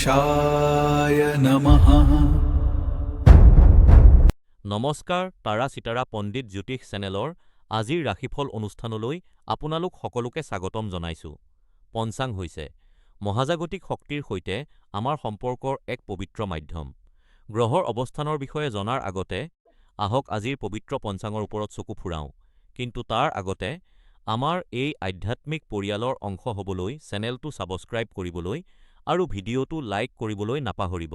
गणेशाय नमः। নমস্কাৰ তাৰা চিতাৰা পণ্ডিত জ্যোতিষ চেনেলৰ আজিৰ ৰাশিফল অনুষ্ঠানলৈ আপোনালোক সকলোকে স্বাগতম জনাইছো। পঞ্চাং হৈছে মহাজাগতিক শক্তিৰ সৈতে আমাৰ সম্পৰ্কৰ এক পবিত্ৰ মাধ্যম। গ্ৰহৰ অৱস্থানৰ বিষয়ে জনাৰ আগতে আহক আজিৰ পবিত্ৰ পঞ্চাঙৰ ওপৰত চকু ফুৰাওঁ। কিন্তু তাৰ আগতে আমাৰ এই আধ্যাত্মিক পৰিয়ালৰ অংশ হ'বলৈ চেনেলটো ছাবস্ক্ৰাইব কৰিবলৈ আৰু ভিডিঅ'টো লাইক কৰিবলৈ নাপাহৰিব।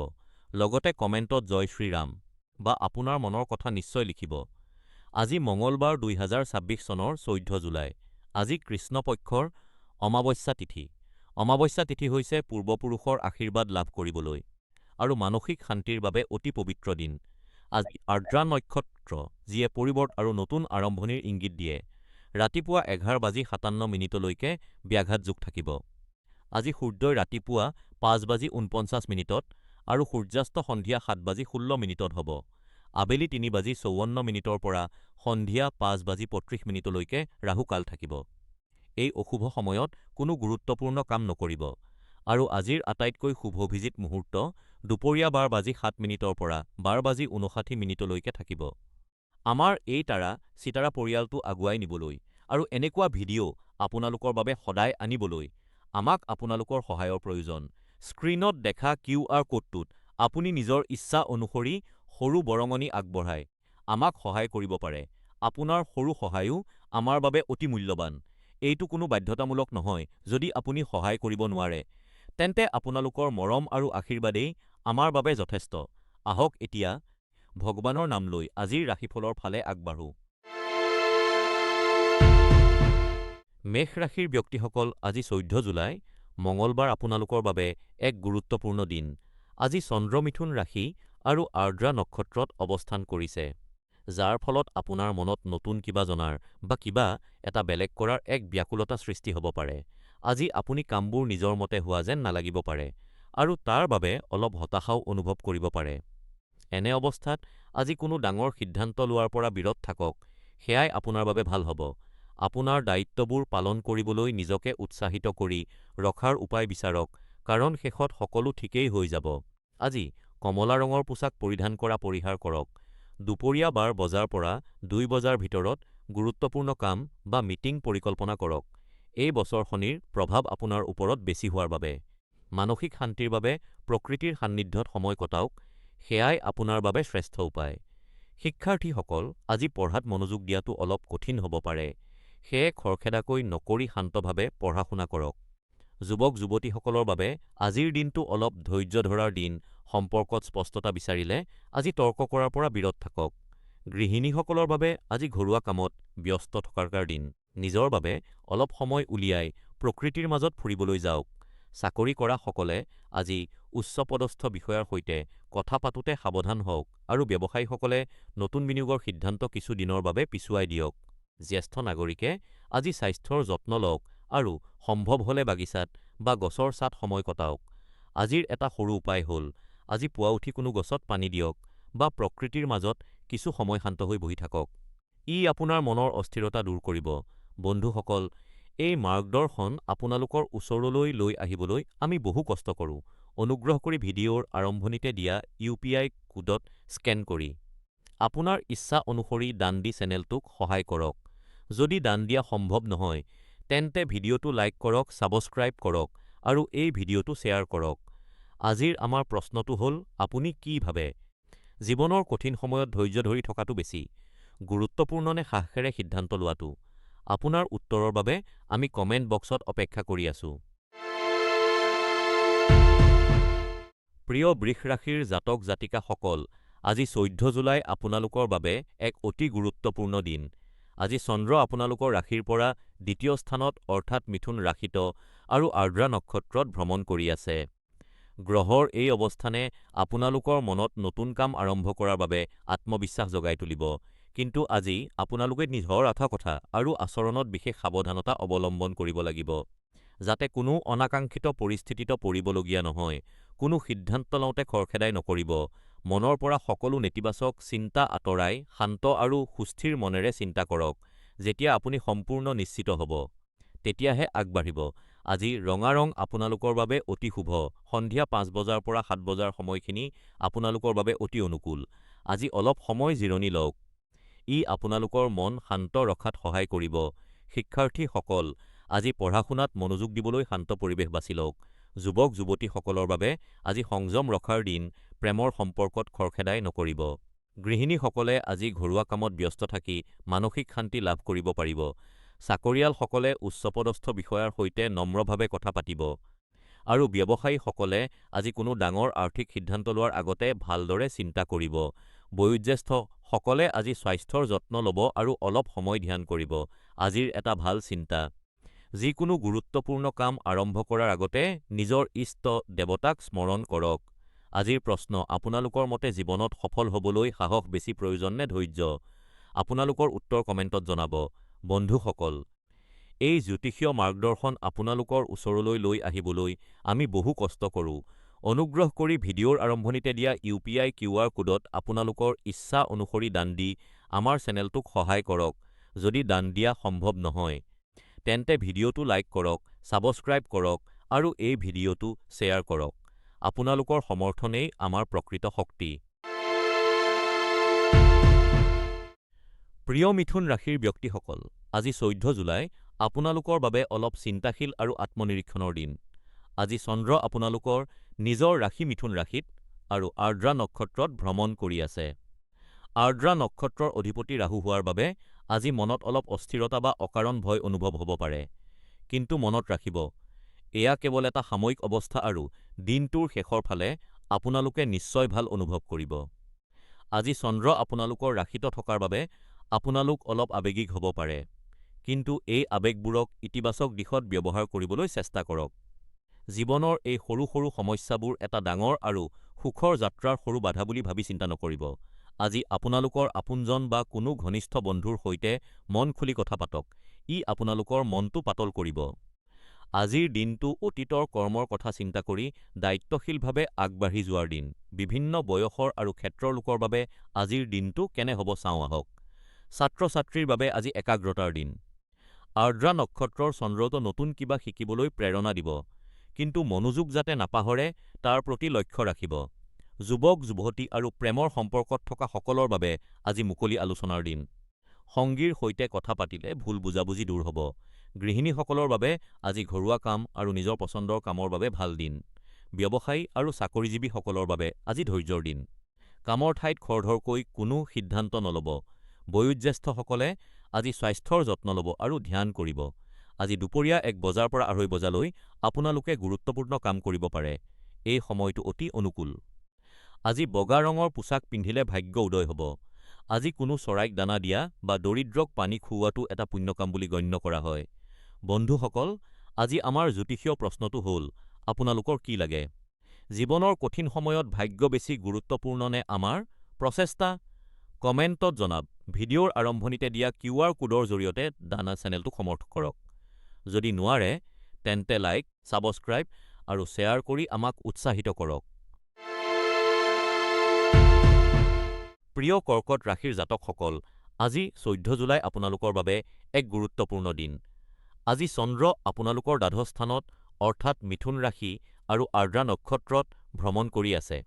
লগতে কমেণ্টত জয় শ্ৰীৰাম বা আপোনাৰ মনৰ কথা নিশ্চয় লিখিব। আজি মঙলবাৰ 2026 চনৰ 14 জুলাই। আজি কৃষ্ণপক্ষৰ অমাৱস্যা তিথি। অমাৱস্যা তিথি হৈছে পূৰ্বপুৰুষৰ আশীৰ্বাদ লাভ কৰিবলৈ আৰু মানসিক শান্তিৰ বাবে অতি পবিত্ৰ দিন। আজি আৰ্দ্ৰা নক্ষত্ৰ, যিয়ে পৰিৱৰ্ত আৰু নতুন আৰম্ভণিৰ ইংগিত দিয়ে। ৰাতিপুৱা 11:57 ব্যাঘাত যোগ থাকিব। আজি সূৰ্যই ৰাতিপুৱা 5:49 আৰু সূৰ্যাস্ত সন্ধিয়া 7:16 হ'ব। আবেলি 3:54 পৰা সন্ধিয়া 5:35 ৰাহুকাল থাকিব। এই অশুভ সময়ত কোনো গুৰুত্বপূৰ্ণ কাম নকৰিব। আৰু আজিৰ আটাইতকৈ শুভভিজিত মুহূৰ্ত দুপৰীয়া 12:07 পৰা 12:59 থাকিব। আমাৰ এই তাৰা চিতাৰা পৰিয়ালটো আগুৱাই নিবলৈ আৰু এনেকুৱা ভিডিঅ' আপোনালোকৰ বাবে সদায় আনিবলৈ আমাক আপোনালোকৰ সহায়ৰ প্ৰয়োজন। স্ক্ৰীনত দেখা QR কোডটোত আপুনি নিজৰ ইচ্ছা অনুসৰি সৰু বৰঙণি আগবঢ়াই আমাক সহায় কৰিব পাৰে। আপোনাৰ সৰু সহায়ো আমাৰ বাবে অতি মূল্যৱান। এইটো কোনো বাধ্যতামূলক নহয়। যদি আপুনি সহায় কৰিব নোৱাৰে, তেন্তে আপোনালোকৰ মৰম আৰু আশীৰ্বাদেই আমাৰ বাবে যথেষ্ট। আহক এতিয়া ভগৱানৰ নাম লৈ আজিৰ ৰাশিফলৰ ফালে আগবাঢ়ো। মেষ ৰাশিৰ ব্যক্তিসকল, আজি 14 জুলাই, মঙলবাৰ আপোনালোকৰ বাবে এক গুৰুত্বপূৰ্ণ দিন। আজি চন্দ্ৰ মিথুন ৰাশি আৰু আৰ্দ্ৰা নক্ষত্ৰত অৱস্থান কৰিছে, যাৰ ফলত আপোনাৰ মনত নতুন কিবা জনাৰ বা কিবা এটা বেলেগ কৰাৰ এক ব্যাকুলতা সৃষ্টি হ'ব পাৰে। আজি আপুনি কামবোৰ নিজৰ মতে হোৱা যেন নালাগিব পাৰে আৰু তাৰ বাবে অলপ হতাশাও অনুভৱ কৰিব পাৰে। এনে অৱস্থাত আজি কোনো ডাঙৰ সিদ্ধান্ত লোৱাৰ পৰা বিৰত থাকক, সেয়াই আপোনাৰ বাবে ভাল হ'ব। আপোনাৰ দায়িত্ববোৰ পালন কৰিবলৈ নিজকে উৎসাহিত কৰি ৰখাৰ উপায় বিচাৰক, কাৰণ শেষত সকলো ঠিকেই হৈ যাব। আজি কমলা ৰঙৰ পোছাক পৰিধান কৰা পৰিহাৰ কৰক। দুপৰীয়া 12 বজাৰ পৰা 2 বজাৰ ভিতৰত গুৰুত্বপূৰ্ণ কাম বা মিটিং পৰিকল্পনা কৰক। এই বছৰ শনিৰ প্ৰভাৱ আপোনাৰ ওপৰত বেছি হোৱাৰ বাবে মানসিক শান্তিৰ বাবে প্ৰকৃতিৰ সান্নিধ্যত সময় কটাওক, সেয়াই আপোনাৰ বাবে শ্ৰেষ্ঠ উপায়। শিক্ষাৰ্থীসকল, আজি পঢ়াত মনোযোগ দিয়াটো অলপ কঠিন হ'ব পাৰে, সেয়ে খৰখেদাকৈ নকৰি শান্তভাৱে পঢ়া-শুনা কৰক। যুৱক-যুৱতীসকলৰ বাবে আজিৰ দিনটো অলপ ধৈৰ্য ধৰাৰ দিন। সম্পৰ্কত স্পষ্টতা বিচাৰিলে আজি তৰ্ক কৰাৰ পৰা বিৰত থাকক। গৃহিণীসকলৰ বাবে আজি ঘৰুৱা কামত ব্যস্ত থকাৰ দিন। নিজৰ বাবে অলপ সময় উলিয়াই প্ৰকৃতিৰ মাজত ফুৰিবলৈ যাওক। চাকৰি কৰাসকলে আজি উচ্চপদস্থ বিষয়াৰ সৈতে কথা পাতোতে সাৱধান হওক আৰু ব্যৱসায়ীসকলে নতুন বিনিয়োগৰ সিদ্ধান্ত কিছু দিনৰ বাবে পিছুৱাই দিয়ক। জ্যেষ্ঠ নাগৰিকে আজি স্বাস্থ্যৰ যত্ন লওক আৰু সম্ভৱ হ'লে বাগিচাত বা গছৰ ছাঁত সময় কটাওক। আজিৰ এটা সৰু উপায় হ'ল আজি পুৱা উঠি কোনো গছত পানী দিয়ক বা প্ৰকৃতিৰ মাজত কিছু সময় শান্ত হৈ বহি থাকক। ই আপোনাৰ মনৰ অস্থিৰতা দূৰ কৰিব। বন্ধুসকল, এই মাৰ্গদৰ্শন আপোনালোকৰ ওচৰলৈ লৈ আহিবলৈ আমি বহু কষ্ট কৰোঁ। অনুগ্ৰহ কৰি ভিডিঅ'ৰ আৰম্ভণিতে দিয়া UPI কোডত স্কেন কৰি আপোনাৰ ইচ্ছা অনুসৰি দান দি চেনেলটোক সহায় কৰক। যদি দান দিয়া সম্ভৱ নহয়, তেন্তে ভিডিঅ'টো লাইক কৰক, ছাবস্ক্ৰাইব কৰক আৰু এই ভিডিঅ'টো শ্বেয়াৰ কৰক। আজিৰ আমাৰ প্ৰশ্নটো হ'ল, আপুনি কি ভাবে? জীৱনৰ কঠিন সময়ত ধৈৰ্য ধৰি থকাটো বেছি গুৰুত্বপূৰ্ণ নে সাহসেৰে সিদ্ধান্ত লোৱাটো? আপোনাৰ উত্তৰৰ বাবে আমি কমেণ্ট বক্সত অপেক্ষা কৰি আছো। প্ৰিয় বৃষ ৰাশিৰ জাতক জাতিকাসকল, আজি 14 জুলাই আপোনালোকৰ বাবে এক অতি গুৰুত্বপূৰ্ণ দিন। আজি চন্দ্ৰ আপোনালোকৰ ৰাশিৰ পৰা দ্বিতীয় স্থানত অৰ্থাৎ মিথুন ৰাশিত আৰু আৰ্দ্ৰা নক্ষত্ৰত ভ্ৰমণ কৰি আছে। গ্ৰহৰ এই অৱস্থানে আপোনালোকৰ মনত নতুন কাম আৰম্ভ কৰাৰ বাবে আত্মবিশ্বাস জগাই তুলিব। কিন্তু আজি আপোনালোকে নিজৰ কথা আৰু আচৰণত বিশেষ সাৱধানতা অৱলম্বন কৰিব লাগিব, যাতে কোনো অনাকাংক্ষিত পৰিস্থিতিত পৰিবলগীয়া নহয়। কোনো সিদ্ধান্ত লওঁতে খৰখেদাই নকৰিব। মনৰ পৰা সকলো নেতিবাচক চিন্তা আঁতৰাই শান্ত আৰু সুস্থিৰ মনেৰে চিন্তা কৰক। যেতিয়া আপুনি সম্পূৰ্ণ নিশ্চিত হ'ব, তেতিয়াহে আগবাঢ়িব। আজি ৰঙা ৰং আপোনালোকৰ বাবে অতি শুভ। সন্ধিয়া ৫ বজাৰ পৰা ৭ বজাৰ সময়খিনি আপোনালোকৰ বাবে অতি অনুকূল। আজি অলপ সময় জিৰণি লওক। ই আপোনালোকৰ মন শান্ত ৰখাত সহায় কৰিব। শিক্ষাৰ্থীসকল, আজি পঢ়া-শুনাত মনোযোগ দিবলৈ শান্ত পৰিৱেশ বাছি লওক। যুৱক-যুৱতীসকলৰ বাবে আজি সংযম ৰখাৰ দিন, প্ৰেমৰ সম্পৰ্কত খৰখেদাই নকৰিব। গৃহিণীসকলে আজি ঘৰুৱা কামত ব্যস্ত থাকি মানসিক শান্তি লাভ কৰিব পাৰিব। চাকৰিয়ালসকলে উচ্চপদস্থ বিষয়াৰ সৈতে নম্ৰভাৱে কথা পাতিব। আৰু ব্যৱসায়ীসকলে আজি কোনো ডাঙৰ আৰ্থিক সিদ্ধান্ত লোৱাৰ আগতে ভালদৰে চিন্তা কৰিব। বয়োজ্যেষ্ঠসকলে আজি স্বাস্থ্যৰ যত্ন ল'ব আৰু অলপ সময় ধ্যান কৰিব। আজিৰ এটা ভাল চিন্তা। যিকোনো গুৰুত্বপূৰ্ণ কাম আৰম্ভ কৰাৰ আগতে নিজৰ ইষ্ট দেৱতাক স্মৰণ কৰক। আজিৰ প্ৰশ্ন, আপোনালোকৰ মতে জীৱনত সফল হ'বলৈ সাহস বেছি প্ৰয়োজন নে ধৈৰ্য? আপোনালোকৰ উত্তৰ কমেণ্টত জনাব। বন্ধুসকল, এই জ্যোতিষীয় মাৰ্গদৰ্শন আপোনালোকৰ ওচৰলৈ লৈ আহিবলৈ আমি বহু কষ্ট কৰোঁ। অনুগ্ৰহ কৰি ভিডিঅ'ৰ আৰম্ভণিতে দিয়া UPI QR কোডত আপোনালোকৰ ইচ্ছা অনুসৰি দান দি আমাৰ চেনেলটোক সহায় কৰক। যদি দান দিয়া সম্ভৱ নহয়, তেন্তে ভিডিঅ'টো লাইক কৰক, ছাবস্ক্ৰাইব কৰক আৰু এই ভিডিঅ'টো শ্বেয়াৰ কৰক। আপোনালোকৰ সমৰ্থনেই আমাৰ প্ৰকৃত শক্তি। প্ৰিয় মিথুন ৰাশিৰ ব্যক্তিসকল, আজি 14 জুলাই আপোনালোকৰ বাবে অলপ চিন্তাশীল আৰু আত্মনিৰীক্ষণৰ দিন। আজি চন্দ্ৰ আপোনালোকৰ নিজৰ ৰাশি মিথুন ৰাশিত আৰু আৰ্দ্ৰা নক্ষত্ৰত ভ্ৰমণ কৰি আছে। আৰ্দ্ৰা নক্ষত্ৰৰ অধিপতি ৰাহু হোৱাৰ বাবে আজি মনত অলপ অস্থিৰতা বা অকাৰণ ভয় অনুভৱ হ'ব পাৰে। কিন্তু মনত ৰাখিব, এয়া কেৱল এটা সাময়িক অৱস্থা আৰু দিনটোৰ শেষৰ ফালে আপোনালোকে নিশ্চয় ভাল অনুভৱ কৰিব। আজি চন্দ্ৰ আপোনালোকৰ ৰাশিত থকাৰ বাবে আপোনালোক অলপ আৱেগিক হ'ব পাৰে। কিন্তু এই আৱেগবোৰক ইতিবাচক দিশত ব্যৱহাৰ কৰিবলৈ চেষ্টা কৰক। জীৱনৰ এই সৰু সৰু সমস্যাবোৰ এটা ডাঙৰ আৰু সুখৰ যাত্ৰাৰ সৰু বাধা বুলি ভাবি চিন্তা নকৰিব। আজি আপোনালোকৰ আপোনজন বা কোনো ঘনিষ্ঠ বন্ধুৰ সৈতে মন খুলি কথা পাতক। ই আপোনালোকৰ মনটো পাতল কৰিব। আজিৰ দিনটো অতীতৰ কৰ্মৰ কথা চিন্তা কৰি দায়িত্বশীলভাৱে আগবাঢ়ি যোৱাৰ দিন। বিভিন্ন বয়সৰ আৰু ক্ষেত্ৰৰ লোকৰ বাবে আজিৰ দিনটো কেনে হ'ব চাওঁ আহক। ছাত্ৰ-ছাত্ৰীৰ বাবে আজি একাগ্ৰতাৰ দিন। আৰ্দ্ৰা নক্ষত্ৰৰ চন্দ্ৰটো নতুন কিবা শিকিবলৈ প্ৰেৰণা দিব, কিন্তু মনোযোগ যাতে নাপাহৰে তাৰ প্ৰতি লক্ষ্য ৰাখিব। যুৱক-যুৱতী আৰু প্ৰেমৰ সম্পৰ্কত থকা সকলৰ বাবে আজি মুকলি আলোচনাৰ দিন। সংগীৰ সৈতে কথা পাতিলে ভুল বুজাবুজি দূৰ হ'ব। গৃহিণীসকলৰ বাবে আজি ঘৰুৱা কাম আৰু নিজৰ পচন্দৰ কামৰ বাবে ভাল দিন। ব্যৱসায়ী আৰু চাকৰিজীৱীসকলৰ বাবে আজি ধৈৰ্য্যৰ দিন। কামৰ ঠাইত খৰধৰকৈ কোনো সিদ্ধান্ত নল'ব। বয়োজ্যেষ্ঠসকলে আজি স্বাস্থ্যৰ যত্ন ল'ব আৰু ধ্যান কৰিব। আজি দুপৰীয়া ১ বজাৰ পৰা ২:৩০ বজালৈ আপোনালোকে গুৰুত্বপূৰ্ণ কাম কৰিব পাৰে। এই সময়টো অতি অনুকূল। আজি বগা ৰঙৰ পোছাক পিন্ধিলে ভাগ্য উদয় হ'ব। আজি কোনো চৰাইক দানা দিয়া বা দৰিদ্ৰক পানী খুওৱাটো এটা পুণ্যকাম বুলি গণ্য কৰা হয়। বন্ধুসকল, আজি আমাৰ জ্যোতিষীয় প্ৰশ্নটো হ'ল, আপোনালোকৰ কি লাগে? জীৱনৰ কঠিন সময়ত ভাগ্য বেছি গুৰুত্বপূৰ্ণ নে আমাৰ প্ৰচেষ্টা? কমেণ্টত জনাব। ভিডিঅ'ৰ আৰম্ভণিতে দিয়া QR কোডৰ জৰিয়তে দানা চেনেলটো সমৰ্থন কৰক। যদি নোৱাৰে, তেন্তে লাইক, ছাবস্ক্ৰাইব আৰু শ্বেয়াৰ কৰি আমাক উৎসাহিত কৰক। প্ৰিয় কৰ্কট ৰাশিৰ জাতকসকল, আজি 14 জুলাই আপোনালোকৰ বাবে এক গুৰুত্বপূৰ্ণ দিন। আজি চন্দ্ৰ আপোনালোকৰ দ্বাদশ স্থানত অৰ্থাৎ মিথুন ৰাশি আৰু আৰ্দ্ৰা নক্ষত্ৰত ভ্ৰমণ কৰি আছে।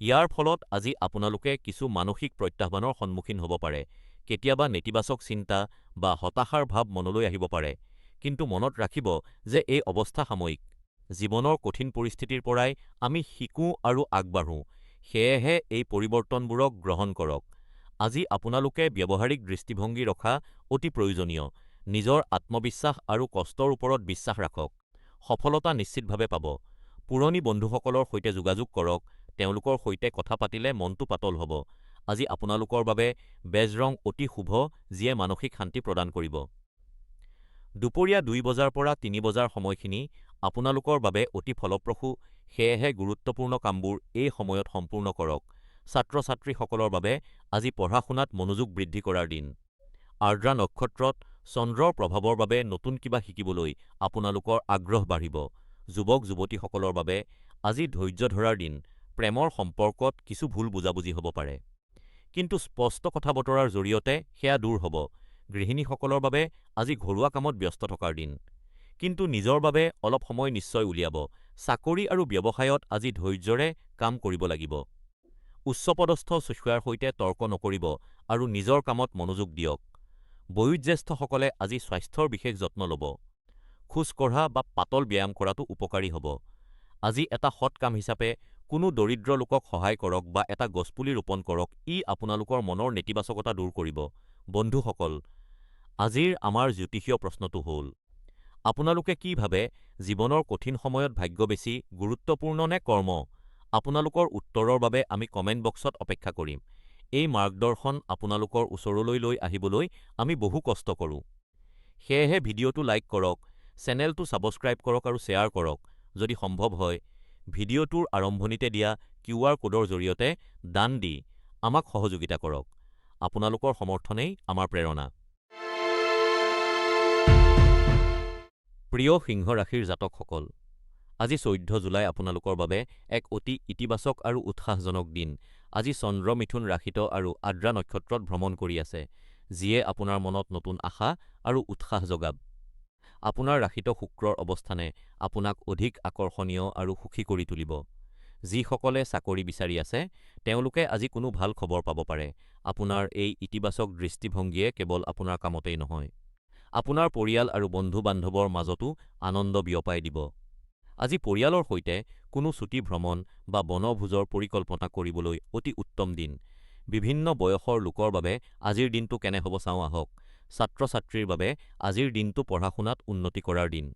ইয়াৰ ফলত আজি আপোনালোকে কিছু মানসিক প্ৰত্যাহ্বানৰ সন্মুখীন হ'ব পাৰে। কেতিয়াবা নেতিবাচক চিন্তা বা হতাশাৰ ভাৱ মনলৈ আহিব পাৰে। কিন্তু মনত ৰাখিব যে এই অৱস্থা সাময়িক। জীৱনৰ কঠিন পৰিস্থিতিৰ পৰাই আমি শিকোঁ আৰু আগবাঢ়োঁ। সেয়েহে এই পৰিৱৰ্তনবোৰক গ্ৰহণ কৰক। আজি আপোনালোকে ব্যৱহাৰিক দৃষ্টিভংগী ৰখা অতি প্ৰয়োজনীয়। নিজৰ আত্মবিশ্বাস আৰু কষ্টৰ ওপৰত বিশ্বাস ৰাখক। সফলতা নিশ্চিতভাৱে পাব। পুৰণি বন্ধুসকলৰ সৈতে যোগাযোগ কৰক। তেওঁলোকৰ সৈতে কথা পাতিলে মনটো পাতল হ'ব। আজি আপোনালোকৰ বাবে বেজ ৰং অতি শুভ, যিয়ে মানসিক শান্তি প্ৰদান কৰিব। দুপৰীয়া ২ বজাৰ পৰা ৩ বজাৰ সময়খিনি আপোনালোকৰ বাবে অতি ফলপ্ৰসূ, সেয়েহে গুৰুত্বপূৰ্ণ কামবোৰ এই সময়ত সম্পূৰ্ণ কৰক। ছাত্ৰ-ছাত্ৰীসকলৰ বাবে আজি পঢ়া-শুনাত মনোযোগ বৃদ্ধি কৰাৰ দিন। আৰ্দ্ৰা নক্ষত্ৰত চন্দ্ৰৰ প্ৰভাৱৰ বাবে নতুন কিবা শিকিবলৈ আপোনালোকৰ আগ্ৰহ বাঢ়িব। যুৱক-যুৱতীসকলৰ বাবে আজি ধৈৰ্য ধৰাৰ দিন। প্ৰেমৰ সম্পৰ্কত কিছু ভুল বুজাবুজি হ'ব পাৰে, কিন্তু স্পষ্ট কথা-বতৰাৰ জৰিয়তে সেয়া দূৰ হ'ব। গৃহিণীসকলৰ বাবে আজি ঘৰুৱা কামত ব্যস্ত থকাৰ দিন। কিন্তু নিজৰ বাবে অলপ সময় নিশ্চয় উলিয়াব। চাকৰি আৰু ব্যৱসায়ত আজি ধৈৰ্য্যৰে কাম কৰিব লাগিব। উচ্চপদস্থ বিষয়াৰ সৈতে তৰ্ক নকৰিব আৰু নিজৰ কামত মনোযোগ দিয়ক। বয়োজ্যেষ্ঠসকলে আজি স্বাস্থ্যৰ বিশেষ যত্ন ল'ব। খোজ কঢ়া বা পাতল ব্যায়াম কৰাটো উপকাৰী হ'ব। আজি এটা সৎ কাম হিচাপে কোনো দৰিদ্ৰ লোকক সহায় কৰক বা এটা গছপুলি ৰোপণ কৰক, ই আপোনালোকৰ মনৰ নেতিবাচকতা দূৰ কৰিব। বন্ধুসকল, আজিৰ আমাৰ জ্যোতিষীয় প্ৰশ্নটো হ'ল, আপোনালোকে কি ভাবে, জীৱনৰ কঠিন সময়ত ভাগ্য বেছি গুৰুত্বপূৰ্ণ নে কৰ্ম? আপোনালোকৰ উত্তৰৰ বাবে আমি কমেণ্ট বক্সত অপেক্ষা কৰিম। এই মাৰ্গদৰ্শন আপোনালোকৰ ওচৰলৈ লৈ আহিবলৈ আমি বহু কষ্ট কৰোঁ। সেয়েহে ভিডিঅ'টো লাইক কৰক, চেনেলটো ছাবস্ক্ৰাইব কৰক আৰু শ্বেয়াৰ কৰক। যদি সম্ভৱ হয়, ভিডিঅ'টোৰ আৰম্ভণিতে দিয়া QR কোডৰ জৰিয়তে দান দি আমাক সহযোগিতা কৰক। আপোনালোকৰ সমৰ্থনেই আমাৰ প্ৰেৰণা। প্ৰিয় সিংহ ৰাশিৰ জাতকসকল, আজি 14 জুলাই আপোনালোকৰ বাবে এক অতি ইতিবাচক আৰু উৎসাহজনক দিন। আজি চন্দ্ৰ মিথুন ৰাশিত আৰু আদ্ৰা নক্ষত্ৰত ভ্ৰমণ কৰি আছে, যিয়ে আপোনাৰ মনত নতুন আশা আৰু উৎসাহ জগাব। আপোনাৰ ৰাশিত শুক্ৰৰ অৱস্থানে আপোনাক অধিক আকৰ্ষণীয় আৰু সুখী কৰি তুলিব। যিসকলে চাকৰি বিচাৰি আছে, তেওঁলোকে আজি কোনো ভাল খবৰ পাব পাৰে। আপোনাৰ এই ইতিবাচক দৃষ্টিভংগীয়ে কেৱল আপোনাৰ কামতেই নহয়, আপোনাৰ পৰিয়াল আৰু বন্ধু-বান্ধৱৰ মাজতো আনন্দ বিয়পাই দিব। আজি পৰিয়ালৰ সৈতে কোনো ছুটি ভ্ৰমণ বা বনভোজৰ পৰিকল্পনা কৰিবলৈ অতি উত্তম দিন। বিভিন্ন বয়সৰ লোকৰ বাবে আজিৰ দিনটো কেনে হ'ব চাওঁ আহক। ছাত্ৰ-ছাত্ৰীৰ বাবে আজিৰ দিনটো পঢ়া-শুনাত উন্নতি কৰাৰ দিন।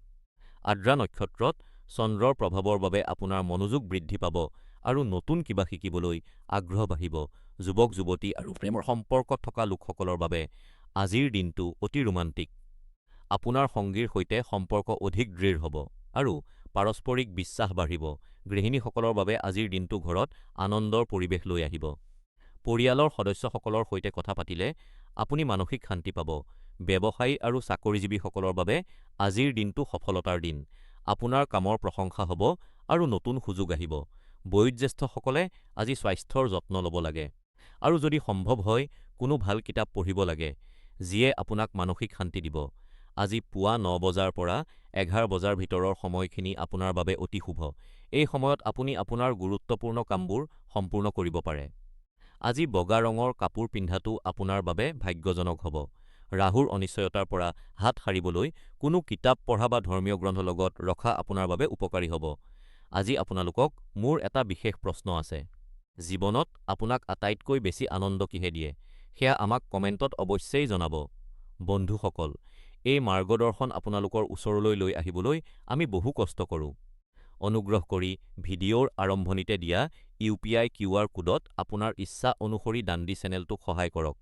আদ্ৰা নক্ষত্ৰত চন্দ্ৰৰ প্ৰভাৱৰ বাবে আপোনাৰ মনোযোগ বৃদ্ধি পাব আৰু নতুন কিবা শিকিবলৈ আগ্ৰহ বাঢ়িব। যুৱক-যুৱতী আৰু প্ৰেমৰ সম্পৰ্কত থকা লোকসকলৰ বাবে আজিৰ দিনটো অতি ৰোমান্টিক। আপোনাৰ সঙ্গীৰ সৈতে সম্পৰ্ক অধিক দৃঢ় হ'ব আৰু পাৰস্পৰিক বিশ্বাস বাঢ়িব। গৃহিণীসকলৰ বাবে আজিৰ দিনটো ঘৰত আনন্দৰ পৰিৱেশ লৈ আহিব। পৰিয়ালৰ সদস্যসকলৰ সৈতে কথা পাতিলে আপুনি মানসিক শান্তি পাব। ব্যৱসায়ী আৰু চাকৰিজীৱীসকলৰ বাবে আজিৰ দিনটো সফলতাৰ দিন। আপোনাৰ কামৰ প্ৰশংসা হ'ব আৰু নতুন সুযোগ আহিব। বয়োজ্যেষ্ঠসকলে আজি স্বাস্থ্যৰ যত্ন ল'ব লাগে আৰু যদি সম্ভৱ হয়, কোনো ভাল কিতাপ পঢ়িব লাগে, যিয়ে আপোনাক মানসিক শান্তি দিব। আজি পুৱা ৯ বজাৰ পৰা ১১ বজাৰ ভিতৰৰ সময়খিনি আপোনাৰ বাবে অতি শুভ। এই সময়ত আপুনি আপোনাৰ গুৰুত্বপূৰ্ণ কামবোৰ সম্পূৰ্ণ কৰিব পাৰে। আজি বগা ৰঙৰ কাপোৰ পিন্ধাটো আপোনাৰ বাবে ভাগ্যজনক হ'ব। ৰাহুৰ অনিশ্চয়তাৰ পৰা হাত সাৰিবলৈ কোনো কিতাপ পঢ়া বা ধৰ্মীয় গ্ৰন্থ লগত ৰখা আপোনাৰ বাবে উপকাৰী হ'ব। আজি আপোনালোকক মোৰ এটা বিশেষ প্ৰশ্ন আছে। জীৱনত আপোনাক আটাইতকৈ বেছি আনন্দ কিহে দিয়ে? সেয়া আমাক কমেণ্টত অৱশ্যেই জনাব। বন্ধুসকল, এই মাৰ্গদৰ্শন আপোনালোকৰ ওচৰলৈ লৈ আহিবলৈ আমি বহু কষ্ট কৰোঁ। অনুগ্ৰহ কৰি ভিডিঅ'ৰ আৰম্ভণিতে দিয়া UPI QR কোডত আপোনাৰ ইচ্ছা অনুসৰি দান দি চেনেলটোক সহায় কৰক।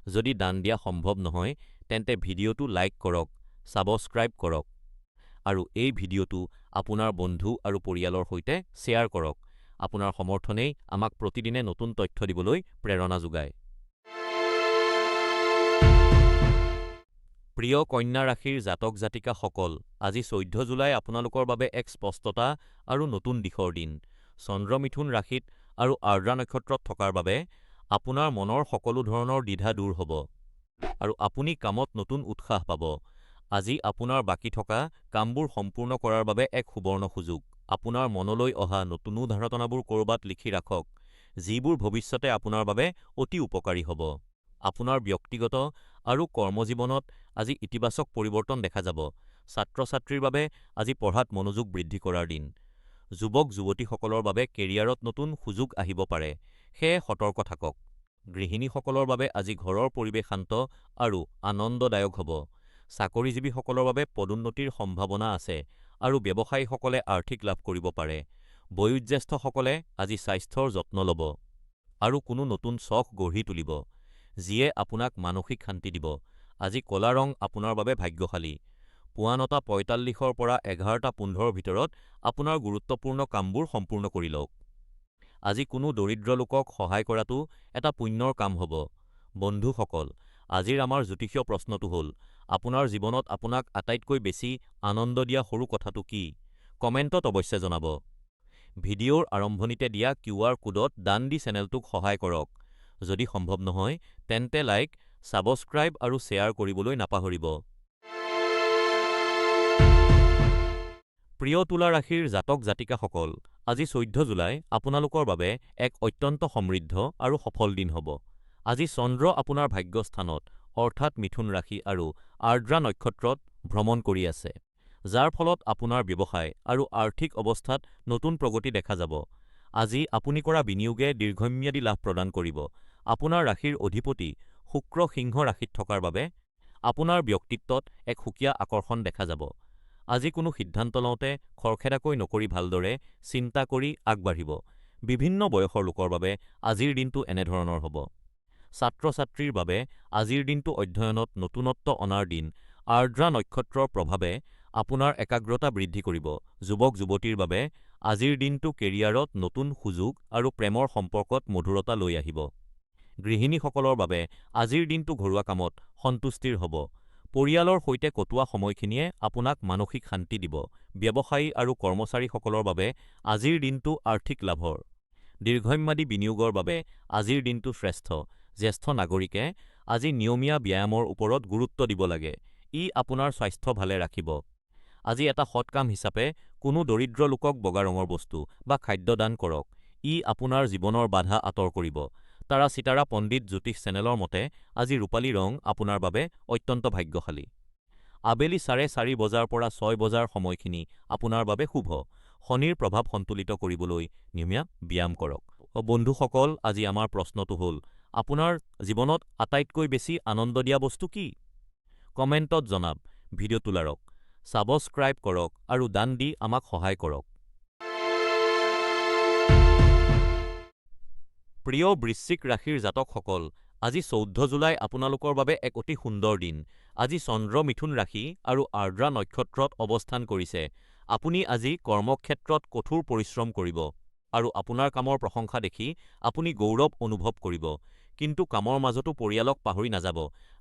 যদি দান দিয়া সম্ভৱ নহয়, তেন্তে ভিডিঅ'টো লাইক কৰক, ছাবস্ক্ৰাইব কৰক আৰু এই ভিডিঅ'টো আপোনাৰ বন্ধু আৰু পৰিয়ালৰ সৈতে শ্বেয়াৰ কৰক। আপোনাৰ সমৰ্থনেই আমাক প্ৰতিদিনে নতুন তথ্য দিবলৈ প্ৰেৰণা যোগায়। প্ৰিয় কন্যা ৰাশিৰ জাতক-জাতিকাসকল, আজি 14 জুলাই আপোনালোকৰ বাবে এক স্পষ্টতা আৰু নতুন দিশৰ দিন। চন্দ্ৰ মিথুন ৰাশিত আৰু আৰ্দ্ৰা নক্ষত্ৰত থকাৰ বাবে আপোনাৰ মনৰ সকলো ধৰণৰ দ্বিধা দূৰ হ'ব আৰু আপুনি কামত নতুন উৎসাহ পাব। আজি আপোনাৰ বাকী থকা কামবোৰ সম্পূৰ্ণ কৰাৰ বাবে এক সুবৰ্ণ সুযোগ। আপোনাৰ মনলৈ অহা নতুন ধাৰণাবোৰ ক'ৰবাত লিখি ৰাখক, যিবোৰ ভৱিষ্যতে আপোনাৰ বাবে অতি উপকাৰী হ'ব। আপোনাৰ ব্যক্তিগত আৰু কৰ্মজীৱনত আজি ইতিবাচক পৰিৱৰ্তন দেখা যাব। ছাত্ৰ-ছাত্ৰীৰ বাবে আজি পঢ়াত মনোযোগ বৃদ্ধি কৰাৰ দিন। যুৱক-যুৱতীসকলৰ বাবে কেৰিয়াৰত নতুন সুযোগ আহিব পাৰে, সেয়ে সতৰ্ক থাকক। গৃহিণীসকলৰ বাবে আজি ঘৰৰ পৰিৱেশ শান্ত আৰু আনন্দদায়ক হ'ব। চাকৰিজীৱীসকলৰ বাবে পদোন্নতিৰ সম্ভাৱনা আছে আৰু ব্যৱসায়ীসকলে আৰ্থিক লাভ কৰিব পাৰে। বয়োজ্যেষ্ঠসকলে আজি স্বাস্থ্যৰ যত্ন ল'ব আৰু কোনো নতুন চখ গঢ়ি তুলিব, যিয়ে আপোনাক মানসিক শান্তি দিব। আজি ক'লা ৰং আপোনাৰ বাবে ভাগ্যশালী। পুৱা ৯:৪৫-ৰ পৰা ১১:১৫-ৰ ভিতৰত আপোনাৰ গুৰুত্বপূৰ্ণ কামবোৰ সম্পূৰ্ণ কৰি লওক। আজি কোনো দৰিদ্ৰ লোকক সহায় কৰাটো এটা পুণ্যৰ কাম হ'ব। বন্ধুসকল, আজিৰ আমাৰ জ্যোতিষীয় প্ৰশ্নটো হ'ল, আপোনাৰ জীৱনত আপোনাক আটাইতকৈ বেছি আনন্দ দিয়া সৰু কথাটো কি? কমেণ্টত অৱশ্যে জনাব। ভিডিঅ'ৰ আৰম্ভণিতে দিয়া QR কোডত দান দি চেনেলটোক সহায় কৰক। যদি সম্ভৱ নহয়, তেন্তে লাইক, ছাবস্ক্ৰাইব আৰু শ্বেয়াৰ কৰিবলৈ নাপাহৰিব। প্ৰিয় তুলা ৰাশিৰ জাতক জাতিকাসকল, আজি 14 জুলাই আপোনালোকৰ বাবে এক অত্যন্ত সমৃদ্ধ আৰু সফল দিন হ'ব। আজি চন্দ্ৰ আপোনাৰ ভাগ্যস্থানত অৰ্থাৎ মিথুন ৰাশি আৰু আৰ্দ্ৰা নক্ষত্ৰত ভ্ৰমণ কৰি আছে, যাৰ ফলত আপোনাৰ ব্যৱসায় আৰু আৰ্থিক অৱস্থাত নতুন প্ৰগতি দেখা যাব। আজি আপুনি কৰা বিনিয়োগে দীৰ্ঘম্যাদী লাভ প্ৰদান কৰিব। আপোনাৰ ৰাশিৰ অধিপতি শুক্ৰ সিংহ ৰাশিত থকাৰ বাবে আপোনাৰ ব্যক্তিত্বত এক সুকীয়া আকৰ্ষণ দেখা যাব। আজি কোনো সিদ্ধান্ত লওঁতে খৰখেদাকৈ নকৰি ভালদৰে চিন্তা কৰি আগবাঢ়িব। বিভিন্ন বয়সৰ লোকৰ বাবে আজিৰ দিনটো এনেধৰণৰ হ'ব। ছাত্ৰ-ছাত্ৰীৰ বাবে আজিৰ দিনটো অধ্যয়নত নতুনত্ব অনাৰ দিন। আৰ্দ্ৰা নক্ষত্ৰৰ প্ৰভাৱে আপোনাৰ একাগ্ৰতা বৃদ্ধি কৰিব। যুৱক-যুৱতীৰ বাবে আজিৰ দিনটো কেৰিয়াৰত নতুন সুযোগ আৰু প্ৰেমৰ সম্পৰ্কত মধুৰতা লৈ আহিব। গৃহিণীসকলৰ বাবে আজিৰ দিনটো ঘৰুৱা কামত সন্তুষ্টিৰ হ'ব। পৰিয়ালৰ সৈতে কটোৱা সময়খিনিয়ে আপোনাক মানসিক শান্তি দিব। ব্যৱসায়ী আৰু কৰ্মচাৰীসকলৰ বাবে আজিৰ দিনটো আৰ্থিক লাভৰ। দীৰ্ঘম্যাদী বিনিয়োগৰ বাবে আজিৰ দিনটো শ্ৰেষ্ঠ। জ্যেষ্ঠ নাগৰিকে আজি নিয়মীয়া ব্যায়ামৰ ওপৰত গুৰুত্ব দিব লাগে। ই আপোনাৰ স্বাস্থ্য ভালে ৰাখিব। আজি এটা সৎ কাম হিচাপে কোনো দৰিদ্ৰ লোকক বগা ৰঙৰ বস্তু বা খাদ্য দান কৰক। ই আপোনাৰ জীৱনৰ বাধা আঁতৰ কৰিব। তাৰা চিতাৰা পণ্ডিত জ্যোতিষ চেনেলৰ মতে আজি ৰূপালী ৰং আপোনাৰ বাবে অত্যন্ত ভাগ্যশালী। আবেলি 4:30 বজাৰ পৰা 6 বজাৰ সময়খিনি আপোনাৰ বাবে শুভ। শনিৰ প্ৰভাৱ সন্তুলিত কৰিবলৈ নিয়মীয়া ব্যায়াম কৰক। বন্ধুসকল, আজি আমাৰ প্ৰশ্নটো হ'ল, আপোনাৰ জীৱনত আটাইতকৈ বেছি আনন্দ দিয়া বস্তু কি? কমেণ্টত জনাব। ভিডিঅ'টো লাৰক, ছাবস্ক্ৰাইব কৰক আৰু দান দি আমাক সহায় কৰক। প্ৰিয় বৃশ্চিক ৰাশিৰ জাতকসকল, আজি 14 জুলাই আপোনালোকৰ বাবে এক অতি সুন্দৰ দিন। আজি চন্দ্ৰ মিথুন ৰাশি আৰু আৰ্দ্ৰা নক্ষত্ৰত অৱস্থান কৰিছে। আপুনি আজি কৰ্মক্ষেত্ৰত কঠোৰ পৰিশ্ৰম কৰিব আৰু আপোনাৰ কামৰ প্ৰশংসা দেখি আপুনি গৌৰৱ অনুভৱ কৰিব। কিন্তু কামৰ মাজতো পৰিয়ালক পাহৰি নাযাব।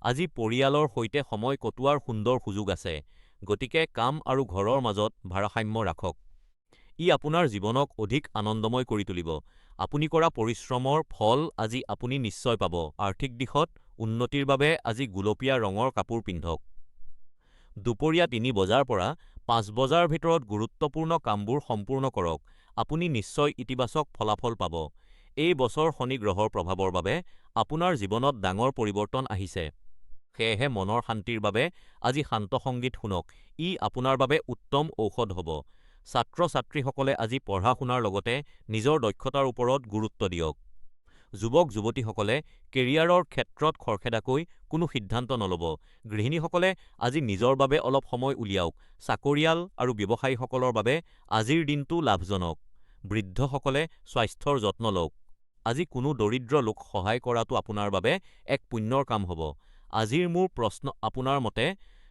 আজি পৰিয়ালৰ সৈতে সময় কটোৱাৰ সুন্দৰ সুযোগ আছে। গতিকে কাম আৰু ঘৰৰ মাজত ভাৰসাম্য ৰাখক। ই আপোনাৰ জীৱনক অধিক আনন্দময় কৰি তুলিব। আপুনি কৰা পৰিশ্ৰমৰ ফল আজি আপুনি নিশ্চয় পাব। আৰ্থিক দিশত উন্নতিৰ বাবে আজি গুলপীয়া ৰঙৰ কাপোৰ পিন্ধক। দুপৰীয়া 3 বজাৰ পৰা 5 বজাৰ ভিতৰত গুৰুত্বপূৰ্ণ কামবোৰ সম্পূৰ্ণ কৰক। আপুনি নিশ্চয় ইতিবাচক ফলাফল পাব। এই বছৰ শনি গ্ৰহৰ প্ৰভাৱৰ বাবে আপোনাৰ জীৱনত ডাঙৰ পৰিৱৰ্তন আহিছে। সেয়েহে মনৰ শান্তিৰ বাবে আজি শান্ত সংগীত শুনক। ই আপোনাৰ বাবে উত্তম ঔষধ হ'ব। ছাত্ৰ-ছাত্ৰীসকলে আজি পঢ়া-শুনাৰ লগতে নিজৰ দক্ষতাৰ ওপৰত গুৰুত্ব দিয়ক। যুৱক-যুৱতীসকলে কেৰিয়াৰৰ ক্ষেত্ৰত খৰখেদাকৈ কোনো সিদ্ধান্ত নল'ব। গৃহিণীসকলে আজি নিজৰ বাবে অলপ সময় উলিয়াওক। চাকৰিয়াল আৰু ব্যৱসায়ীসকলৰ বাবে আজিৰ দিনটো লাভজনক। বৃদ্ধসকলে স্বাস্থ্যৰ যত্ন লওক। আজি কোনো দৰিদ্ৰ লোক সহায় কৰাটো আপোনাৰ বাবে এক পুণ্যৰ কাম হ'ব। আজিৰ মোৰ প্ৰশ্ন, আপোনাৰ মতে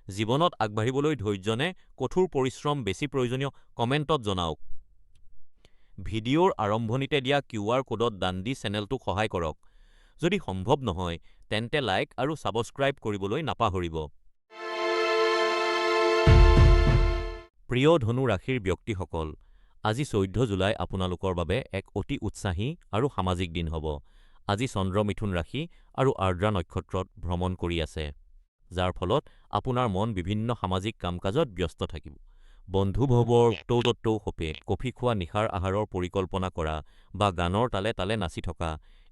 জীৱনত আগবাঢ়িবলৈ ধৈৰ্য নে কঠোৰ পৰিশ্ৰম বেছি প্ৰয়োজনীয়? কমেণ্টত জনাওক। ভিডিঅ'ৰ আৰম্ভণিতে দিয়া QR কোডত দান দি চেনেলটোক সহায় কৰক। যদি সম্ভৱ নহয়, তেন্তে লাইক আৰু ছাবস্ক্ৰাইব কৰিবলৈ নাপাহৰিব। প্ৰিয় ধনু ৰাশিৰ ব্যক্তিসকল, আজি 14 জুলাই আপোনালোকৰ বাবে এক অতি উৎসাহী আৰু সামাজিক দিন হ'ব। আজি চন্দ্ৰ মিথুন ৰাশি আৰু আৰ্দ্ৰা নক্ষত্ৰত ভ্ৰমণ কৰি আছে, যাৰ ফলত আপোনাৰ মন বিভিন্ন সামাজিক কাম-কাজত ব্যস্ত থাকিব। বন্ধু-ভৱৰ তৌ সপে কফি খোৱা, নিশাৰ আহাৰৰ পৰিকল্পনা কৰা বা গানৰ তালে তালে নাচি থকা,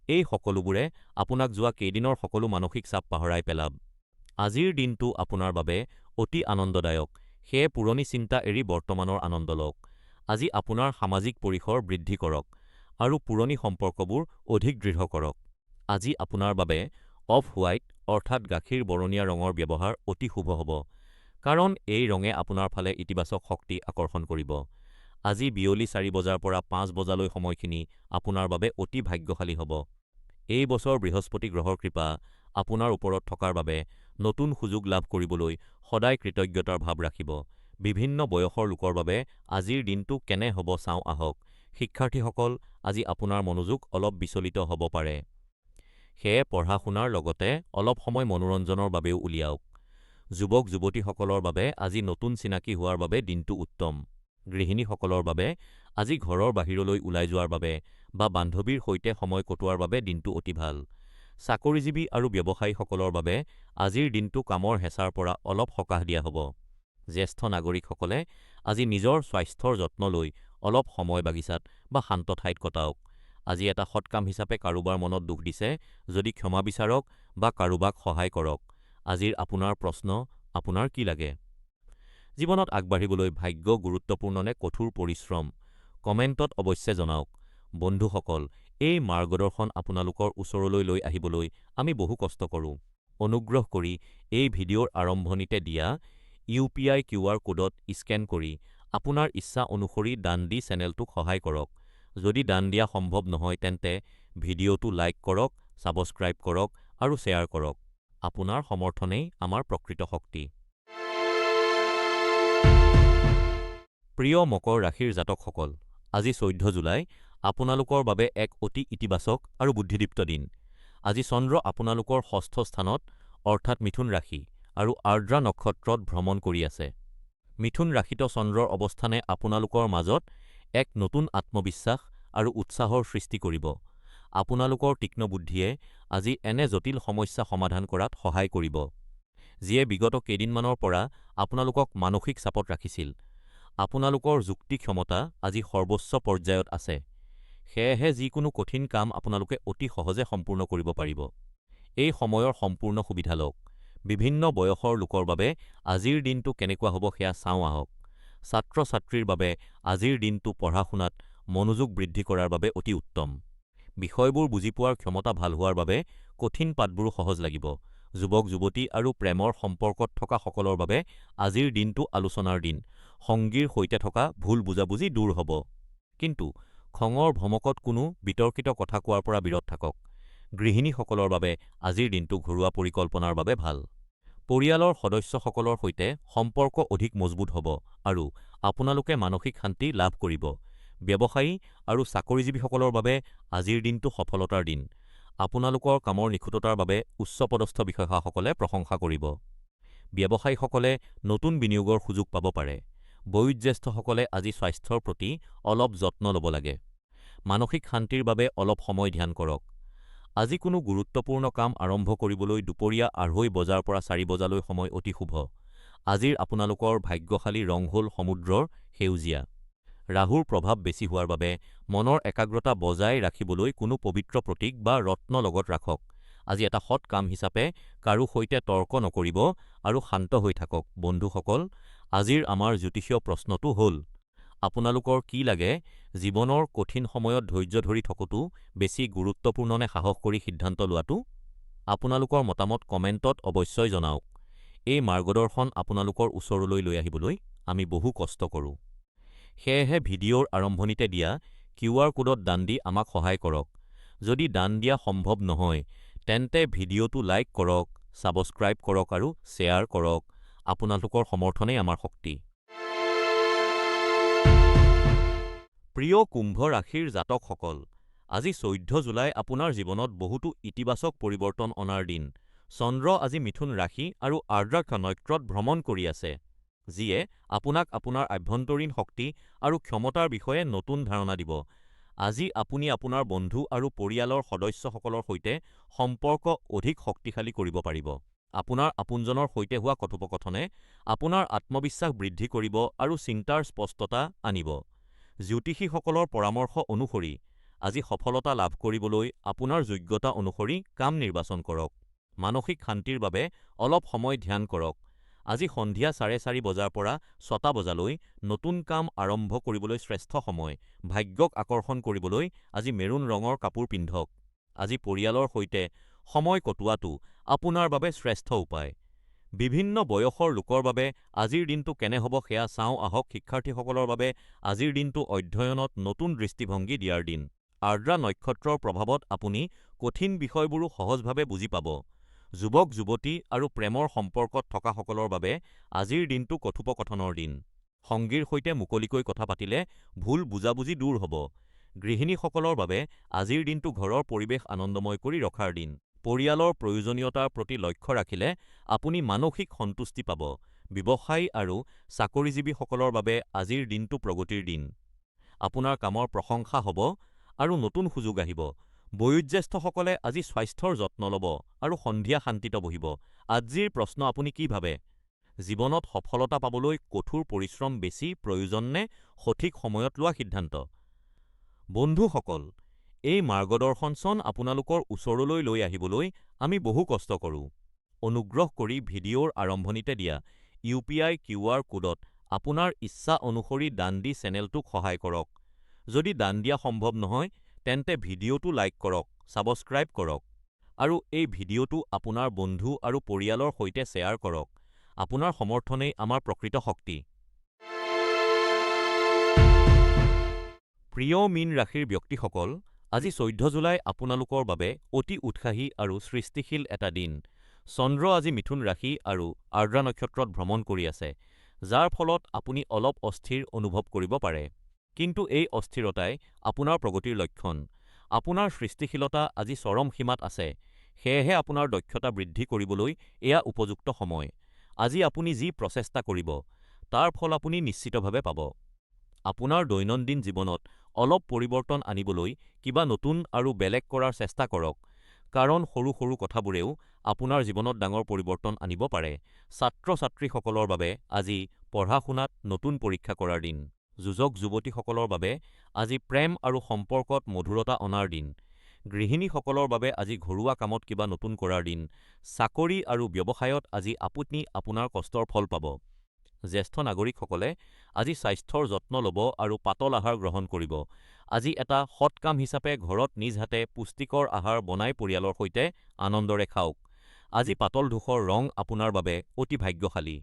এই সকলোবোৰে আপোনাক যোৱা কেইদিনৰ সকলো মানসিক চাপ পাহৰাই পেলাব। আজিৰ দিনটো আপোনাৰ বাবে অতি আনন্দদায়ক। সেয়ে পুৰণি চিন্তা এৰি বৰ্তমানৰ আনন্দ লওক। আজি আপোনাৰ সামাজিক পৰিসৰ বৃদ্ধি কৰক আৰু পুৰণি সম্পৰ্কবোৰ অধিক দৃঢ় কৰক। আজি আপোনাৰ বাবে অফ হোৱাইট অৰ্থাৎ গাখীৰ বৰণীয়া ৰঙৰ ব্যৱহাৰ অতি শুভ হ'ব, কাৰণ এই ৰঙে আপোনাৰ ফালে ইতিবাচক শক্তি আকৰ্ষণ কৰিব। আজি বিয়লি 4 বজাৰ পৰা 5 বজালৈ সময়খিনি আপোনাৰ বাবে অতি ভাগ্যশালী হ'ব। এই বছৰ বৃহস্পতি গ্ৰহৰ কৃপা আপোনাৰ ওপৰত থকাৰ বাবে নতুন সুযোগ লাভ কৰিবলৈ সদায় কৃতজ্ঞতাৰ ভাৱ ৰাখিব। বিভিন্ন বয়সৰ লোকৰ বাবে আজিৰ দিনটো কেনে হ'ব চাওঁ আহক। শিক্ষাৰ্থীসকল, আজি আপোনাৰ মনোযোগ অলপ বিচলিত হ'ব পাৰে। সেয়ে পঢ়া-শুনাৰ লগতে অলপ সময় মনোৰঞ্জনৰ বাবেও উলিয়াওক। যুৱক-যুৱতীসকলৰ বাবে আজি নতুন চিনাকি হোৱাৰ বাবে দিনটো উত্তম। গৃহিণীসকলৰ বাবে আজি ঘৰৰ বাহিৰলৈ ওলাই যোৱাৰ বাবে বা বান্ধৱীৰ সৈতে সময় কটোৱাৰ বাবে দিনটো অতি ভাল। চাকৰিজীৱী আৰু ব্যৱসায়ীসকলৰ বাবে আজিৰ দিনটো কামৰ হেঁচাৰ পৰা অলপ সকাহ দিয়া হ'ব। জ্যেষ্ঠ নাগৰিকসকলে আজি নিজৰ স্বাস্থ্যৰ যত্ন লৈ অলপ সময় বাগিচাত বা শান্ত ঠাইত কটাওক। আজি এটা সৎ কাম হিচাপে কাৰোবাৰ মনত দুখ দিছে যদি ক্ষমা বিচাৰক বা কাৰোবাক সহায় কৰক। আজিৰ আপোনাৰ প্ৰশ্ন, আপোনাৰ কি লাগে? জীৱনত আগবাঢ়িবলৈ ভাগ্য গুৰুত্বপূৰ্ণ নে কঠোৰ পৰিশ্ৰম? কমেণ্টত অৱশ্যে জনাওক। বন্ধুসকল, এই মাৰ্গদৰ্শন আপোনালোকৰ ওচৰলৈ লৈ আহিবলৈ আমি বহু কষ্ট কৰোঁ। অনুগ্ৰহ কৰি এই ভিডিঅ'ৰ আৰম্ভণিতে দিয়া UPI QR কোডত স্কেন কৰি আপোনাৰ ইচ্ছা অনুসৰি দান দি চেনেলটোক সহায় কৰক। যদি দান দিয়া সম্ভৱ নহয় তেন্তে ভিডিঅ'টো লাইক কৰক, ছাবস্ক্ৰাইব কৰক আৰু শ্বেয়াৰ কৰক। আপোনাৰ সমৰ্থনেই আমাৰ প্ৰকৃত শক্তি। প্ৰিয় মকৰ ৰাশিৰ জাতকসকল, আজি 14 জুলাই আপোনালোকৰ বাবে এক অতি ইতিবাচক আৰু বুদ্ধিদীপ্ত দিন। আজি চন্দ্ৰ আপোনালোকৰ ষষ্ঠ স্থানত অৰ্থাৎ মিথুন ৰাশি আৰু আৰ্দ্ৰা নক্ষত্ৰত ভ্ৰমণ কৰি আছে। মিথুন ৰাশিত চন্দ্ৰৰ অৱস্থানে আপোনালোকৰ মাজত এক নতুন আত্মবিশ্বাস আৰু উৎসাহৰ সৃষ্টি কৰিব। আপোনালোকৰ তীক্ষ্ণ বুদ্ধিয়ে আজি এনে জটিল সমস্যা সমাধান কৰাত সহায় কৰিব, যিয়ে বিগত কেইদিনমানৰ পৰা আপোনালোকক মানসিক চাপত ৰাখিছিল। আপোনালোকৰ যুক্তি ক্ষমতা আজি সৰ্বোচ্চ পৰ্যায়ত আছে, সেয়েহে যিকোনো কঠিন কাম আপোনালোকে অতি সহজে সম্পূৰ্ণ কৰিব পাৰিব। এই সময়ৰ সম্পূৰ্ণ সুবিধা লওক। বিভিন্ন বয়সৰ লোকৰ বাবে আজিৰ দিনটো কেনেকুৱা হ'ব সেয়া চাওঁ আহক। ছাত্ৰ-ছাত্ৰীৰ বাবে আজিৰ দিনটো পঢ়া-শুনাত মনোযোগ বৃদ্ধি কৰাৰ বাবে অতি উত্তম। বিষয়বোৰ বুজি পোৱাৰ ক্ষমতা ভাল হোৱাৰ বাবে কঠিন পাঠবোৰো সহজ লাগিব। যুৱক-যুৱতী আৰু প্ৰেমৰ সম্পৰ্কত থকা সকলৰ বাবে আজিৰ দিনটো আলোচনাৰ দিন। সংগীৰ সৈতে থকা ভুল বুজাবুজি দূৰ হ'ব। কিন্তু খঙৰ ভমকত কোনো বিতৰ্কিত কথা কোৱাৰ পৰা বিৰত থাকক। গৃহিণীসকলৰ বাবে আজিৰ দিনটো ঘৰুৱা পৰিকল্পনাৰ বাবে ভাল। পৰিয়ালৰ সদস্যসকলৰ সৈতে সম্পৰ্ক অধিক মজবুত হ'ব আৰু আপোনালোকে মানসিক শান্তি লাভ কৰিব। ব্যৱসায়ী আৰু চাকৰিজীৱীসকলৰ বাবে আজিৰ দিনটো সফলতাৰ দিন। আপোনালোকৰ কামৰ নিখুঁততাৰ বাবে উচ্চপদস্থ বিষয়াসকলে প্ৰশংসা কৰিব। ব্যৱসায়ীসকলে নতুন বিনিয়োগৰ সুযোগ পাব পাৰে। বয়োজ্যেষ্ঠসকলে আজি স্বাস্থ্যৰ প্ৰতি অলপ যত্ন ল'ব লাগে। মানসিক শান্তিৰ বাবে অলপ সময় ধ্যান কৰক। আজি কোনো গুৰুত্বপূৰ্ণ কাম আৰম্ভ কৰিবলৈ দুপৰীয়া ২:৩০ বজাৰ পৰা ৪ বজালৈ সময় অতি শুভ। আজিৰ আপোনালোকৰ ভাগ্যশালী ৰং হ'ল সমুদ্ৰৰ সেউজীয়া। ৰাহুৰ প্ৰভাৱ বেছি হোৱাৰ বাবে মনৰ একাগ্ৰতা বজাই ৰাখিবলৈ কোনো পবিত্ৰ প্ৰতীক বা ৰত্ন লগত ৰাখক। আজি এটা সৎ কাম হিচাপে কাৰো সৈতে তৰ্ক নকৰিব আৰু শান্ত হৈ থাকক। বন্ধুসকল, আজিৰ আমাৰ জ্যোতিষীয় প্ৰশ্নটো হ'ল, আপোনালোকৰ কি লাগে? জীৱনৰ কঠিন সময়ত ধৈৰ্য ধৰি থকাটো বেছি গুৰুত্বপূৰ্ণ নে সাহস কৰি সিদ্ধান্ত লোৱাটো? আপোনালোকৰ মতামত কমেণ্টত অৱশ্যই জনাওক। এই মাৰ্গদৰ্শন আপোনালোকৰ ওচৰলৈ লৈ আহিবলৈ আমি বহু কষ্ট কৰোঁ। সেয়েহে ভিডিঅ'ৰ আৰম্ভণিতে দিয়া QR কোডত দান দি আমাক সহায় কৰক। যদি দান দিয়া সম্ভৱ নহয়, তেন্তে ভিডিঅ'টো লাইক কৰক, ছাবস্ক্ৰাইব কৰক আৰু শ্বেয়াৰ কৰক। আপোনালোকৰ সমৰ্থনেই আমাৰ শক্তি। প্ৰিয় কুম্ভ ৰাশিৰ জাতকসকল, আজি 14 জুলাই আপোনাৰ জীৱনত বহুতো ইতিবাচক পৰিৱৰ্তন অনাৰ দিন। চন্দ্ৰ আজি মিথুন ৰাশি আৰু আৰ্দ্ৰা নক্ষত্ৰত ভ্ৰমণ কৰি আছে, যিয়ে আপোনাক আপোনাৰ আভ্যন্তৰীণ শক্তি আৰু ক্ষমতাৰ বিষয়ে নতুন ধাৰণা দিব। আজি আপুনি আপোনাৰ বন্ধু আৰু পৰিয়ালৰ সদস্যসকলৰ সৈতে সম্পৰ্ক অধিক শক্তিশালী কৰিব পাৰিব। আপোনাৰ আপোনজনৰ সৈতে হোৱা কথোপকথনে আপোনাৰ আত্মবিশ্বাস বৃদ্ধি কৰিব আৰু চিন্তাৰ স্পষ্টতা আনিব। জ্যোতিষীসকলৰ পৰামৰ্শ অনুসৰি আজি সফলতা লাভ কৰিবলৈ আপোনাৰ যোগ্যতা অনুসৰি কাম নিৰ্বাচন কৰক। মানসিক শান্তিৰ বাবে অলপ সময় ধ্যান কৰক। আজি সন্ধিয়া ৪:৩০ বজাৰ পৰা ৬টা বজালৈ নতুন কাম আৰম্ভ কৰিবলৈ শ্ৰেষ্ঠ সময়। ভাগ্যক আকৰ্ষণ কৰিবলৈ আজি মেৰুন ৰঙৰ কাপোৰ পিন্ধক। আজি পৰিয়ালৰ সৈতে সময় কটোৱাটো আপোনাৰ বাবে শ্ৰেষ্ঠ উপায়। বিভিন্ন বয়সৰ লোকৰ বাবে আজিৰ দিনটো কেনে হ'ব সেয়া চাওঁ আহক। শিক্ষাৰ্থীসকলৰ বাবে আজিৰ দিনটো অধ্যয়নত নতুন দৃষ্টিভংগী দিয়াৰ দিন। আৰ্দ্ৰা নক্ষত্ৰৰ প্ৰভাৱত আপুনি কঠিন বিষয়বোৰো সহজভাৱে বুজি পাব। যুৱক-যুৱতী আৰু প্ৰেমৰ সম্পৰ্কত থকাসকলৰ বাবে আজিৰ দিনটো কথোপকথনৰ দিন। সংগীৰ সৈতে মুকলিকৈ কথা পাতিলে ভুল বুজাবুজি দূৰ হ'ব। গৃহিণীসকলৰ বাবে আজিৰ দিনটো ঘৰৰ পৰিৱেশ আনন্দময় কৰি ৰখাৰ দিন। পৰিয়ালৰ প্ৰয়োজনীয়তাৰ প্ৰতি লক্ষ্য ৰাখিলে আপুনি মানসিক সন্তুষ্টি পাব। ব্যৱসায়ী আৰু চাকৰিজীৱীসকলৰ বাবে আজিৰ দিনটো প্ৰগতিৰ দিন। আপোনাৰ কামৰ প্ৰশংসা হ'ব আৰু নতুন সুযোগ আহিব। বয়োজ্যেষ্ঠসকলে আজি স্বাস্থ্যৰ যত্ন ল'ব আৰু সন্ধিয়া শান্তিত বহিব। আজিৰ প্ৰশ্ন, আপুনি কি ভাবে? জীৱনত সফলতা পাবলৈ কঠোৰ পৰিশ্ৰম বেছি প্ৰয়োজন নে সঠিক সময়ত লোৱা সিদ্ধান্ত? বন্ধুসকল, এই মাৰ্গদৰ্শনখন আপোনালোকৰ ওচৰলৈ লৈ আহিবলৈ আমি বহু কষ্ট কৰোঁ। অনুগ্ৰহ কৰি ভিডিঅ'ৰ আৰম্ভণিতে দিয়া ইউ.পি.আই. কিউআৰ ক'ডত আপোনাৰ ইচ্ছা অনুসৰি দান দি চেনেলটোক সহায় কৰক। যদি দান দিয়া সম্ভৱ নহয়, তেন্তে ভিডিঅ'টো লাইক কৰক, ছাবস্ক্ৰাইব কৰক, আৰু এই ভিডিঅ'টো আপোনাৰ বন্ধু আৰু পৰিয়ালৰ সৈতে শ্বেয়াৰ কৰক। আপোনাৰ সমৰ্থনেই আমাৰ প্ৰকৃত শক্তি। প্ৰিয় মীন ৰাশিৰ ব্যক্তিসকল, আজি 14 জুলাই আপোনালোকৰ বাবে অতি উৎসাহী আৰু সৃষ্টিশীল এটা দিন। চন্দ্ৰ আজি মিথুন ৰাশি আৰু আৰ্দ্ৰা নক্ষত্ৰত ভ্ৰমণ কৰি আছে, যাৰ ফলত আপুনি অলপ অস্থিৰ অনুভৱ কৰিব পাৰে। কিন্তু এই অস্থিৰতাই আপোনাৰ প্ৰগতিৰ লক্ষণ। আপোনাৰ সৃষ্টিশীলতা আজি চৰম সীমাত আছে, সেয়েহে আপোনাৰ দক্ষতা বৃদ্ধি কৰিবলৈ এয়া উপযুক্ত সময়। আজি আপুনি যি প্ৰচেষ্টা কৰিব, তাৰ ফল আপুনি নিশ্চিতভাৱে পাব। আপোনাৰ দৈনন্দিন জীৱনত অলপ পৰিৱৰ্তন আনিবলৈ কিবা নতুন আৰু বেলেগ কৰাৰ চেষ্টা কৰক, কাৰণ সৰু সৰু কথাবোৰেও আপোনাৰ জীৱনত ডাঙৰ পৰিৱৰ্তন আনিব পাৰে। ছাত্ৰ-ছাত্ৰীসকলৰ বাবে আজি পঢ়া-শুনাত নতুন পৰীক্ষা কৰাৰ দিন। যুৱক-যুৱতীসকলৰ বাবে আজি প্ৰেম আৰু সম্পৰ্কত মধুৰতা অনাৰ দিন। গৃহিণীসকলৰ বাবে আজি ঘৰুৱা কামত কিবা নতুন কৰাৰ দিন। চাকৰি আৰু ব্যৱসায়ত আজি আপুনি আপোনাৰ কষ্টৰ ফল পাব। জ্যেষ্ঠ নাগৰিকসকলে আজি স্বাস্থ্যৰ যত্ন ল'ব আৰু পাতল আহাৰ গ্ৰহণ কৰিব। আজি এটা সৎ কাম হিচাপে ঘৰত নিজ হাতে পুষ্টিকৰ আহাৰ বনাই পৰিয়ালৰ সৈতে আনন্দৰে খাওক। আজি পাতল ধূসৰ ৰং আপোনাৰ বাবে অতি ভাগ্যশালী।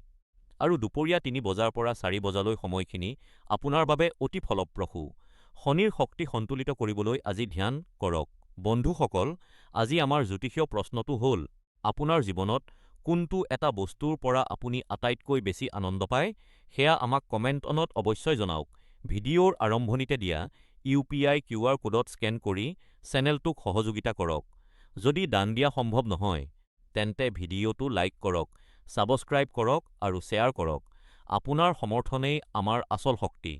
আৰু দুপৰীয়া ৩ বজাৰ পৰা ৪ বজালৈ সময়খিনি আপোনাৰ বাবে অতি ফলপ্ৰসূ। শনিৰ শক্তি সন্তুলিত কৰিবলৈ আজি ধ্যান কৰক। বন্ধুসকল, আজি আমাৰ জ্যোতিষীয় প্ৰশ্নটো হ'ল, আপোনাৰ জীৱনত কোনটো এটা বস্তুৰ পৰা আপুনি আটাইতকৈ বেছি আনন্দ পায়? সেয়া আমাক কমেণ্টনত অৱশ্যই জনাওক। ভিডিঅ'ৰ আৰম্ভণিতে দিয়া ইউ.পি.আই. কিউআৰ ক'ডত স্কেন কৰি চেনেলটোক সহযোগিতা কৰক। যদি দান দিয়া সম্ভৱ নহয়, তেন্তে ভিডিঅ'টো লাইক কৰক, ছাবস্ক্ৰাইব কৰক আৰু শ্বেয়াৰ কৰক। আপোনাৰ সমৰ্থনেই আমাৰ আচল শক্তি।